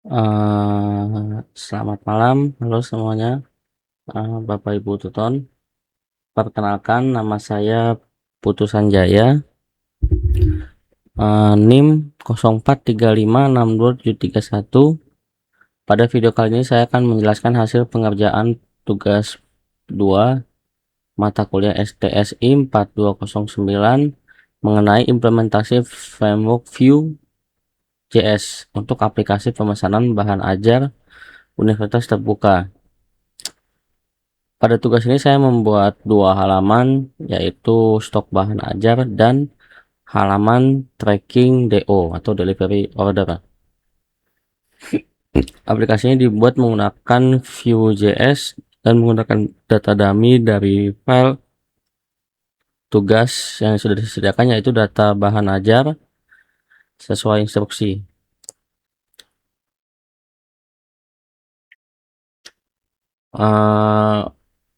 Selamat malam, halo semuanya, Bapak Ibu Tuton. Perkenalkan, nama saya Putu Sanjaya, NIM 0435627731. Pada video kali ini saya akan menjelaskan hasil pengerjaan tugas 2 mata kuliah STSI 4209 mengenai implementasi framework Vue.js untuk aplikasi pemesanan bahan ajar Universitas Terbuka. Pada tugas ini saya membuat dua halaman, yaitu stok bahan ajar dan halaman tracking DO atau delivery order. Aplikasinya dibuat menggunakan Vue.js dan menggunakan data dummy dari file tugas yang sudah disediakan, yaitu data bahan ajar sesuai instruksi.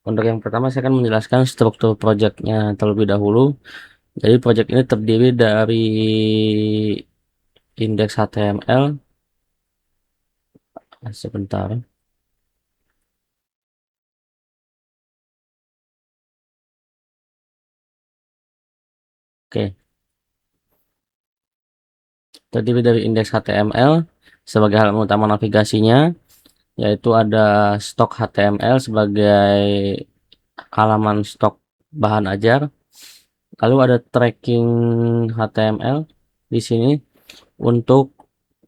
Untuk yang pertama saya akan menjelaskan struktur projectnya terlebih dahulu. Jadi project ini terdiri dari indeks HTML. Sebentar. Oke, terdiri dari indeks HTML sebagai halaman utama navigasinya, yaitu ada stok HTML sebagai halaman stok bahan ajar. Lalu ada tracking HTML di sini untuk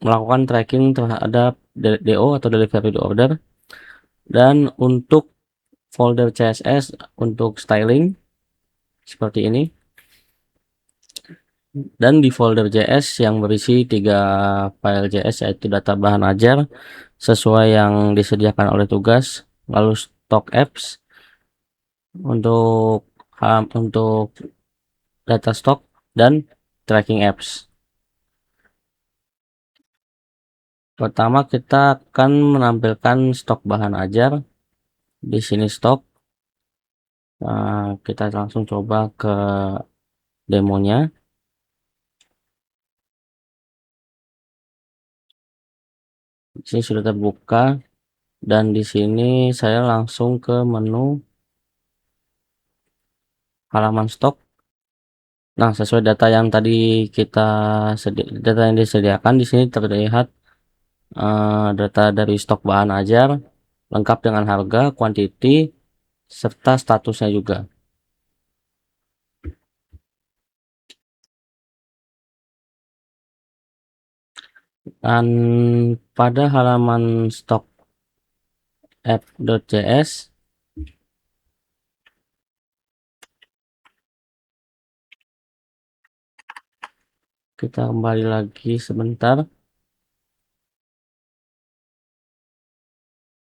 melakukan tracking terhadap DO atau delivery order, dan untuk folder CSS untuk styling seperti ini, dan di folder JS yang berisi 3 file JS, yaitu data bahan ajar sesuai yang disediakan oleh tugas, lalu stock apps untuk data stock, dan tracking apps. Pertama kita akan menampilkan stok bahan ajar. Di sini stok. Kita langsung coba ke demonya. Di sini sudah terbuka, dan di sini saya langsung ke menu halaman stok. Nah, sesuai data yang tadi data yang disediakan, di sini terlihat data dari stok bahan ajar lengkap dengan harga, quantity, serta statusnya juga. Dan pada halaman stok app.js, kita kembali lagi sebentar.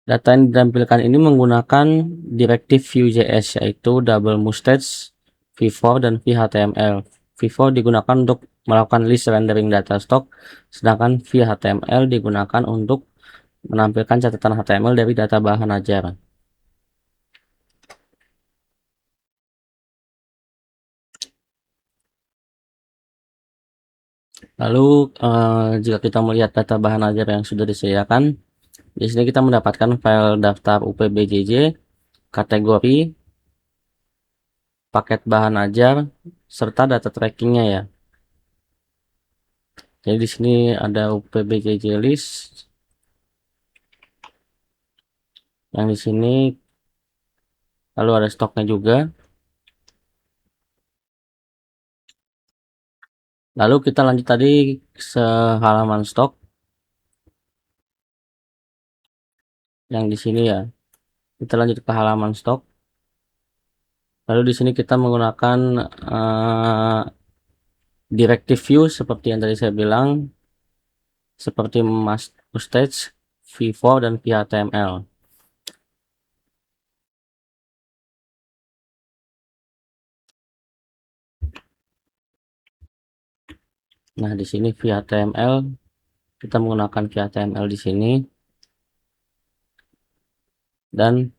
Data yang ditampilkan ini menggunakan direktif Vue.js, yaitu double mustache, v4, dan vhtml. v4 digunakan untuk melakukan list rendering data stock, sedangkan vhtml digunakan untuk menampilkan catatan HTML dari data bahan ajar. Lalu jika kita melihat data bahan ajar yang sudah disediakan, di sini kita mendapatkan file daftar UPBJJ, kategori, paket bahan ajar, serta data trackingnya ya. Jadi di sini ada UPBJJ list, yang di sini lalu ada stoknya juga. Lalu kita lanjut tadi halaman stok yang di sini ya. Kita lanjut ke halaman stok. Lalu di sini kita menggunakan directive view seperti yang tadi saya bilang, seperti mustache, v4, dan vhtml. Nah, di sini vhtml, kita menggunakan vhtml di sini, dan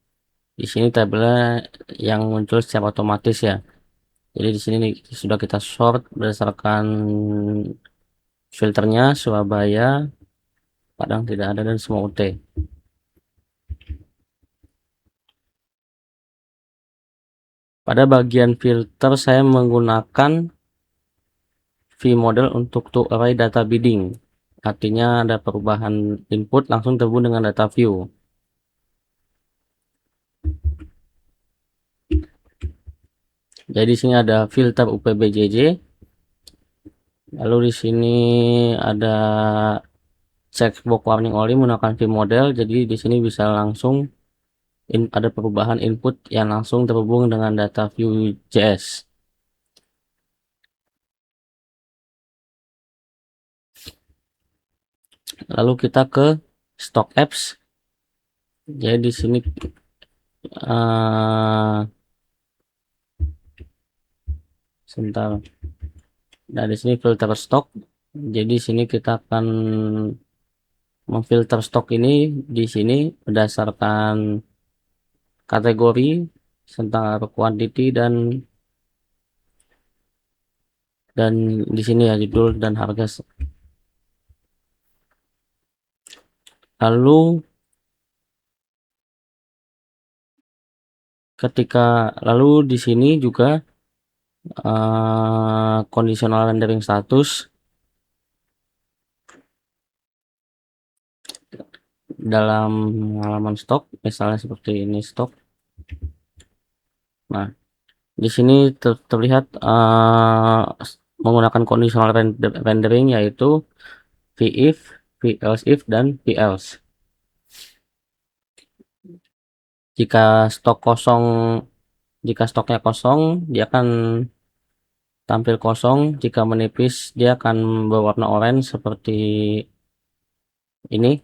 di sini tabelnya yang muncul secara otomatis ya. Jadi di sini sudah kita sort berdasarkan filternya Surabaya, kadang tidak ada dan semua UT. Pada bagian filter saya menggunakan vModel untuk to array data bidding. Artinya ada perubahan input langsung terhubung dengan data view. Jadi di sini ada filter UPBJJ. Lalu di sini ada checkbox warning only menggunakan vModel. Jadi di sini bisa langsung ada perubahan input yang langsung terhubung dengan data Vue.js. Lalu kita ke stock apps. Jadi di sini sebentar. Nah, di sini filter stok. Jadi di sini kita akan memfilter stok ini di sini berdasarkan kategori tentang quantity dan di sini ya judul dan harga. Lalu di sini juga conditional rendering status dalam halaman stok, misalnya seperti ini stok. Nah, di sini terlihat menggunakan conditional rendering yaitu vif, velse-if, dan velse. Jika stoknya kosong, dia akan tampil kosong. Jika menipis, dia akan berwarna oranye seperti ini.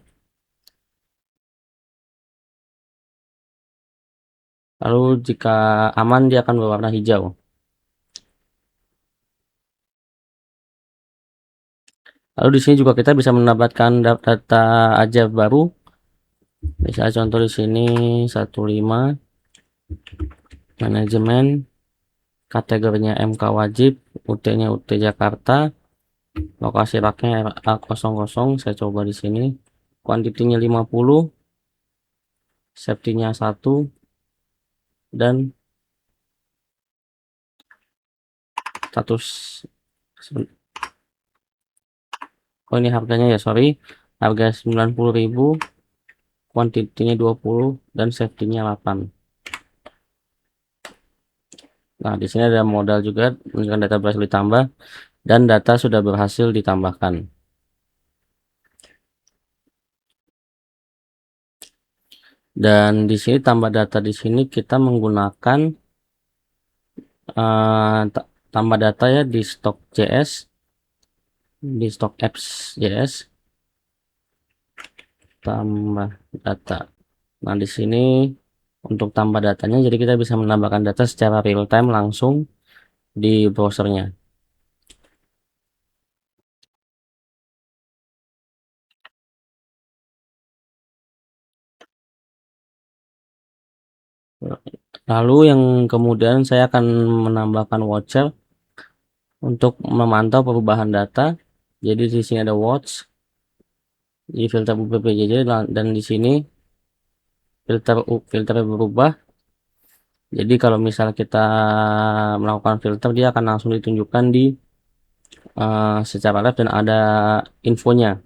Lalu jika aman, dia akan berwarna hijau. Lalu di sini juga kita bisa mendapatkan data ajaib baru. Misalnya contoh di sini 15 manajemen, kategorinya MK wajib, UT-nya UT Jakarta, lokasi raknya RA00. Saya coba di sini. Kuantitinya 50, safety-nya 1, dan status. Oh, ini harganya ya, sorry. Harga 90.000, kuantitinya 20, dan safety-nya 8. Nah, di sini ada modal juga menunjukkan data berhasil ditambah dan data sudah berhasil ditambahkan. Dan di sini tambah data di sini kita menggunakan tambah data ya di stock.js, di stock apps.js, tambah data. Nah, di sini untuk tambah datanya, jadi kita bisa menambahkan data secara real time langsung di browsernya. Lalu yang kemudian saya akan menambahkan watcher untuk memantau perubahan data. Jadi di sini ada watch di filter UPBJJ dan di sini filter berubah. Jadi kalau misal kita melakukan filter, dia akan langsung ditunjukkan di secara live dan ada infonya.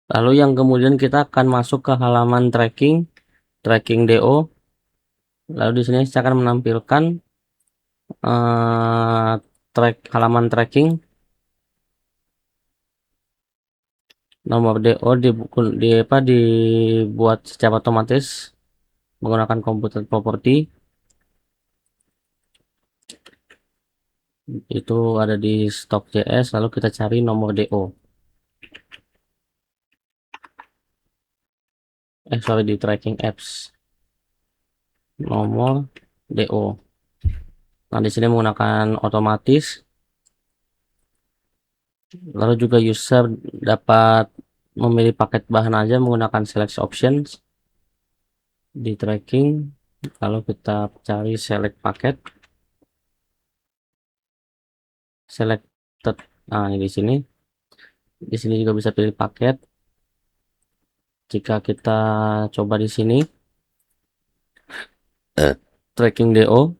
Lalu yang kemudian kita akan masuk ke halaman tracking DO. Lalu di sini saya akan menampilkan halaman tracking. Nomor DO dibuat secara otomatis menggunakan komputer property. Itu ada di stock.js, lalu kita cari nomor DO. Sorry, di tracking apps. Nomor DO. Nah, di sini menggunakan otomatis. Lalu juga user dapat memilih paket bahan aja menggunakan select options di tracking, lalu kita cari select paket, selected. Nah, ini di sini juga bisa pilih paket. Jika kita coba di sini tracking DO,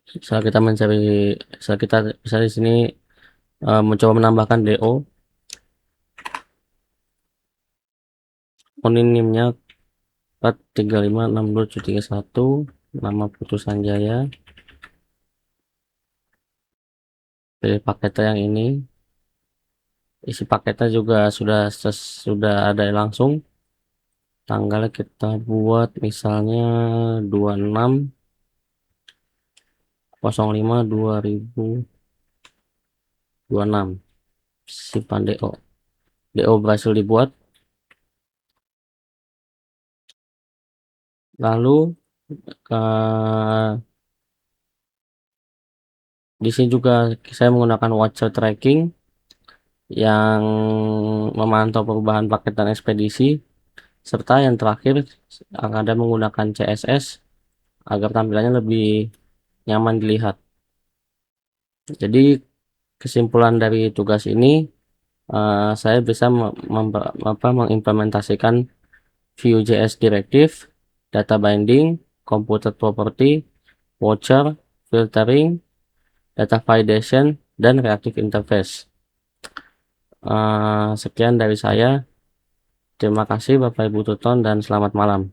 setelah kita mencari, setelah kita bisa di sini mencoba menambahkan DO, oninimnya 4356231, nama Putu Sanjaya, pilih paketnya yang ini. Isi paketnya juga sudah ada langsung. Tanggalnya kita buat misalnya 26/05/2026. Simpan DO. DO berhasil dibuat. Lalu di sini juga saya menggunakan watcher tracking yang memantau perubahan paket dan ekspedisi, serta yang terakhir ada menggunakan CSS agar tampilannya lebih nyaman dilihat. Jadi kesimpulan dari tugas ini, saya bisa mengimplementasikan Vue.js Directive, data binding, computed property, watcher, filtering, data validation, dan reactive interface. Sekian dari saya. Terima kasih Bapak Ibu Tuton dan selamat malam.